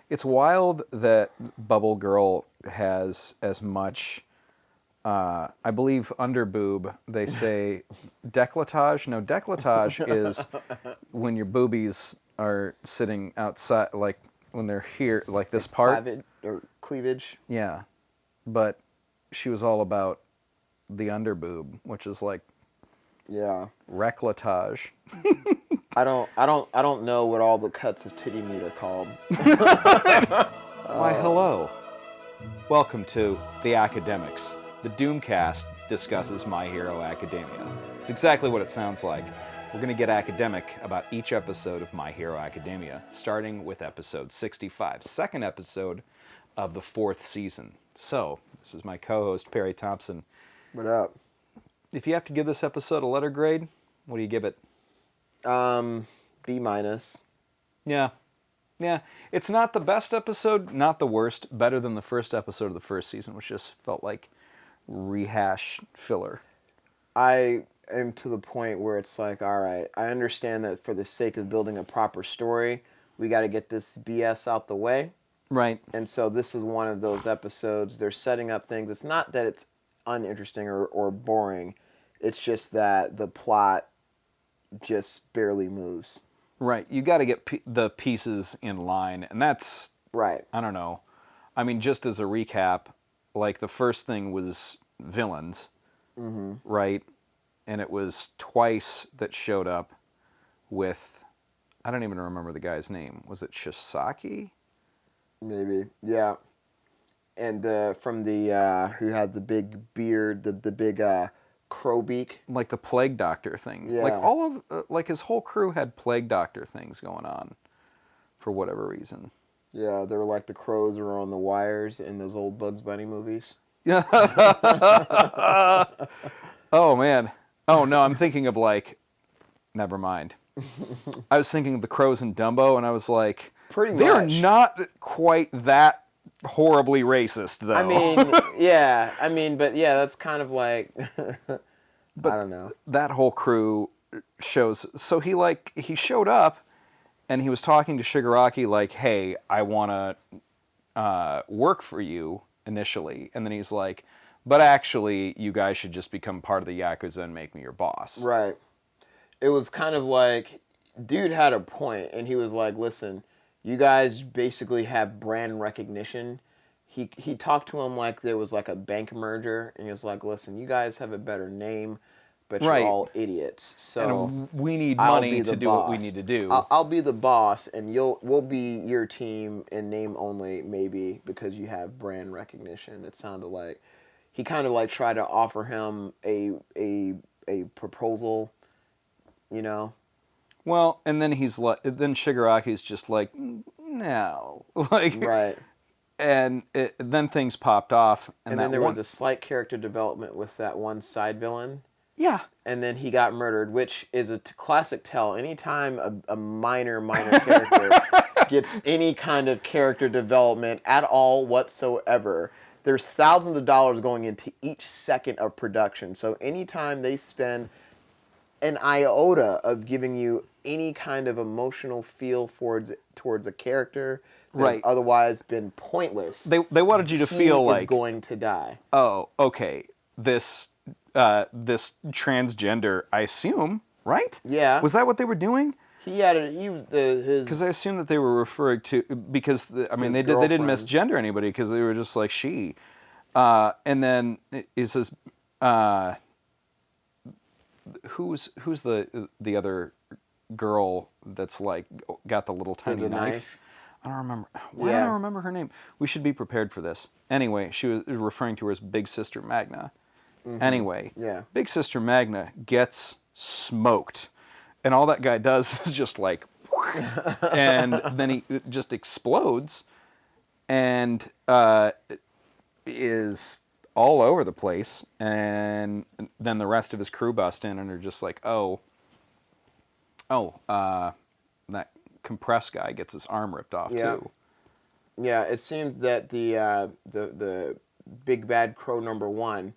It's wild that Bubble Girl has as much. I believe under boob. They say décolletage. No, décolletage is when your boobies are sitting outside, like when they're here, like this part. Cleavage. Yeah, but she was all about the under boob, which is like Yeah. recletage. I don't know what all the cuts of titty meat are called. Why, hello. Welcome to the Academiks. The Doomcast discusses My Hero Academia. It's exactly what it sounds like. We're going to get academic about each episode of My Hero Academia, starting with episode 65, second episode of the fourth season. So, this is my co-host, Perry Thompson. What up? If you have to give this episode a letter grade, what do you give it? B minus. Yeah. It's not the best episode, not the worst. Better than the first episode of the first season, which just felt like rehash filler. I am to the point where it's like, all right, I understand that for the sake of building a proper story, we got to get this BS out the way. Right. And so this is one of those episodes. They're setting up things. It's not that it's uninteresting or boring. It's just that the plot just barely moves. Right. You got to get the pieces in line. And that's, right. I don't know. I mean, just as a recap, like the first thing was villains, right? And it was twice that showed up with, I don't even remember the guy's name. Was it Shisaki? Maybe, yeah. And from the, who had the big beard, the big crow beak. Like the plague doctor thing. Yeah. Like all of, like his whole crew had plague doctor things going on for whatever reason. Yeah, they were like the crows were on the wires in those old Bugs Bunny movies. Yeah. Oh, man. Oh, no, I'm thinking of like, never mind. I was thinking of the crows in Dumbo, and I was like, pretty much. They're not quite that horribly racist, though. I mean, yeah. I mean, but yeah, that's kind of like, but I don't know. That whole crew shows, so he showed up, and he was talking to Shigaraki like, hey, I want to work for you initially. And then he's like, but actually, you guys should just become part of the Yakuza and make me your boss. Right. It was kind of like, dude had a point, and he was like, listen, you guys basically have brand recognition. He talked to him like there was like a bank merger, and he was like, listen, you guys have a better name, but you're all idiots. So and we need money to do what we need to do. I'll be the boss, and we'll be your team in name only, maybe, because you have brand recognition. It sounded like he kind of like tried to offer him a proposal, you know. Well, and then then Shigaraki's just like, no, like, right. And then things popped off, and then there was a slight character development with that one side villain. Yeah. And then he got murdered, which is a classic tell. Anytime a minor character gets any kind of character development at all whatsoever, there's thousands of dollars going into each second of production. So anytime they spend an iota of giving you any kind of emotional feel towards a character that has otherwise been pointless, they wanted you to feel like he is going to die. Oh, okay. This transgender, I assume, right? Yeah. Was that what they were doing? He had his. Because I assume that they were referring to they didn't misgender anybody because they were just like she, and then it says, who's the other girl that's like got the little tiny knife? I don't remember. Why don't I remember her name? We should be prepared for this. Anyway, she was referring to her as Big Sister Magna. Anyway, Big Sister Magna gets smoked. And all that guy does is just like, and then he just explodes and is all over the place. And then the rest of his crew bust in and are just like, that compressed guy gets his arm ripped off too. Yeah, it seems that the big bad crow number one,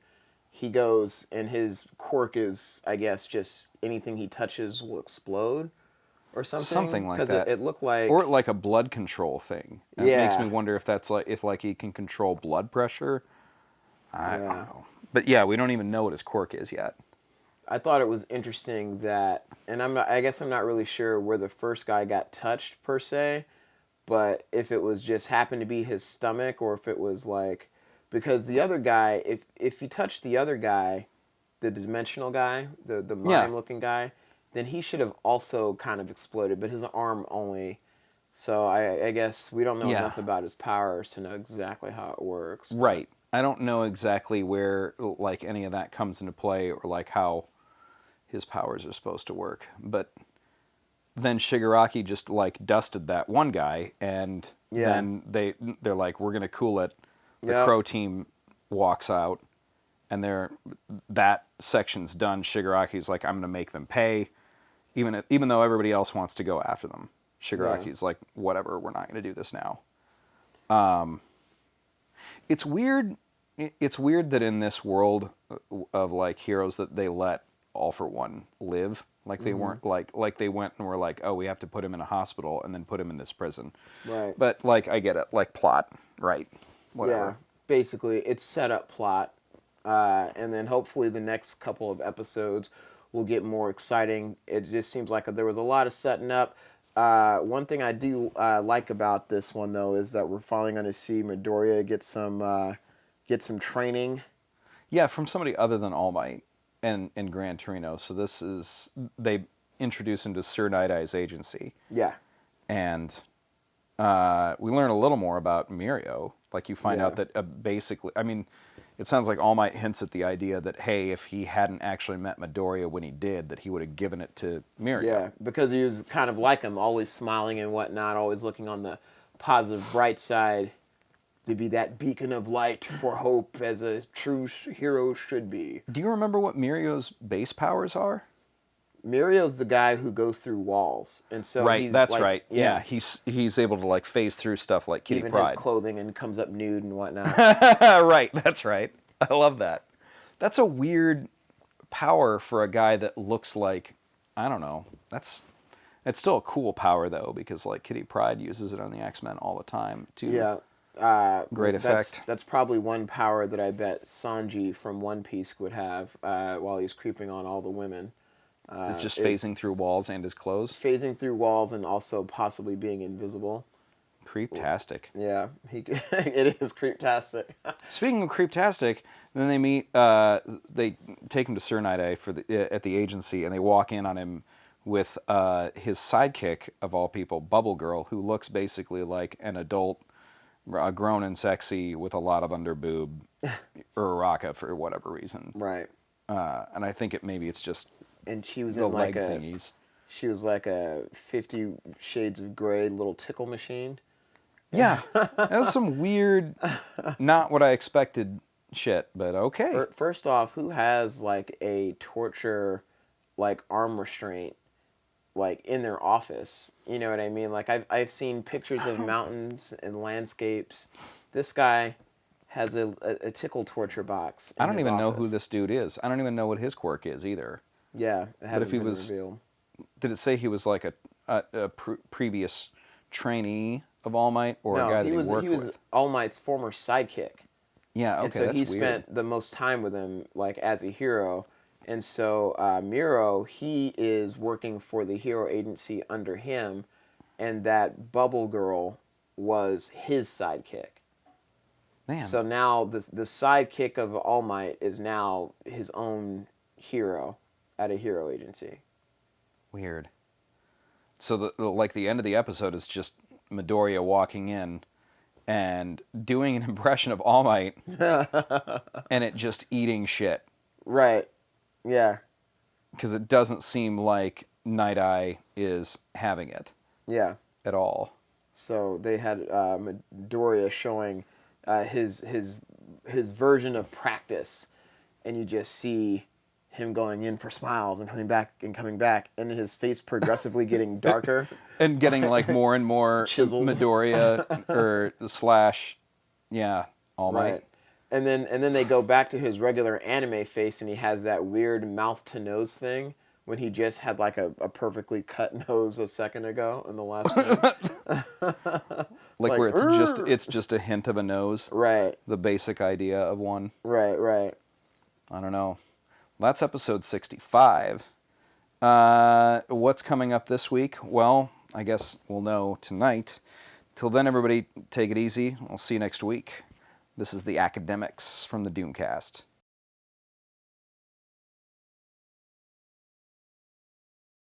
he goes and his quirk is, I guess, just anything he touches will explode. or something. Something like that. Because it looked like... Or like a blood control thing. And it makes me wonder if that's like, if like he can control blood pressure. I don't know. But yeah, we don't even know what his quirk is yet. I thought it was interesting that, and I guess I'm not really sure where the first guy got touched per se, but if it was just happened to be his stomach, or if it was like, because the other guy, if he touched the other guy, the dimensional guy, the mime looking guy, then he should have also kind of exploded, but his arm only. So I guess we don't know enough about his powers to know exactly how it works. Right. I don't know exactly where like any of that comes into play, or like how his powers are supposed to work. But then Shigaraki just like dusted that one guy, and then they're like, we're gonna cool it. The Crow team walks out, and that section's done. Shigaraki's like, I'm gonna make them pay, even though everybody else wants to go after them. Shigaraki's like, whatever, we're not gonna do this now. It's weird. It's weird that in this world of like heroes that they let All for One live. Like they weren't like they went and were like, oh, we have to put him in a hospital and then put him in this prison. Right. But like I get it, like plot, right? Whatever. Yeah. Basically, it's set up plot, and then hopefully the next couple of episodes will get more exciting. It just seems like there was a lot of setting up. One thing I do like about this one though is that we're finally going to see Midoriya get some training. Yeah, from somebody other than All Might and Gran Torino. So this is, they introduce him to Sir Night-Eye's agency. Yeah. And we learn a little more about Mirio. Like you find out that basically, I mean, it sounds like All Might hints at the idea that, hey, if he hadn't actually met Midoriya when he did, that he would have given it to Mirio. Yeah, because he was kind of like him, always smiling and whatnot, always looking on the positive, bright side, to be that beacon of light for hope as a true hero should be. Do you remember what Mirio's base powers are? Mirio's the guy who goes through walls, and so right, that's like, right. Yeah, he's able to like phase through stuff like Kitty even Pryde. his clothing, and comes up nude and whatnot. Right, that's right. I love that. That's a weird power for a guy that looks like, I don't know. It's still a cool power though, because like Kitty Pryde uses it on the X-Men all the time too. Yeah. Great effect. That's probably one power that I bet Sanji from One Piece would have while he's creeping on all the women. It's just phasing through walls and his clothes. Phasing through walls and also possibly being invisible. Creeptastic. Yeah, it is creeptastic. Speaking of creeptastic, then they meet. They take him to Sir Night-Eye at the agency, and they walk in on him with his sidekick of all people, Bubble Girl, who looks basically like an adult, grown and sexy with a lot of underboob, Uraraka for whatever reason. Right. And I think it's just. And she was the in like leg thingies. She was like a 50 Shades of Grey little tickle machine. Yeah, that was some weird, not what I expected shit, but okay. First off, who has like a torture, like arm restraint, like in their office? You know what I mean? Like I've seen pictures of mountains and landscapes. This guy has a tickle torture box. I don't even know who this dude is. I don't even know what his quirk is either. Yeah, it hadn't been revealed. Did it say he was like a previous trainee of All Might, or a guy that he worked with? He was All Might's former sidekick. Yeah, okay, and so that's he weird. spent the most time with him, like as a hero. And so Miro, he is working for the hero agency under him, and that Bubble Girl was his sidekick. Man. So now the sidekick of All Might is now his own hero at a hero agency. Weird. So the end of the episode is just Midoriya walking in and doing an impression of All Might and it just eating shit. Right. Yeah. Because it doesn't seem like Night-Eye is having it. Yeah. At all. So they had Midoriya showing his version of practice, and you just see him going in for smiles and coming back, and his face progressively getting darker and getting like more and more chiseled. Midoriya or All Might. Right. And then they go back to his regular anime face, and he has that weird mouth to nose thing when he just had like a perfectly cut nose a second ago in the last one. Like where "Urgh." it's just a hint of a nose. Right. The basic idea of one. Right. I don't know. That's episode 65. What's coming up this week? Well, I guess we'll know tonight. Till then, everybody, take it easy. I'll see you next week. This is the Academiks from the Doomcast.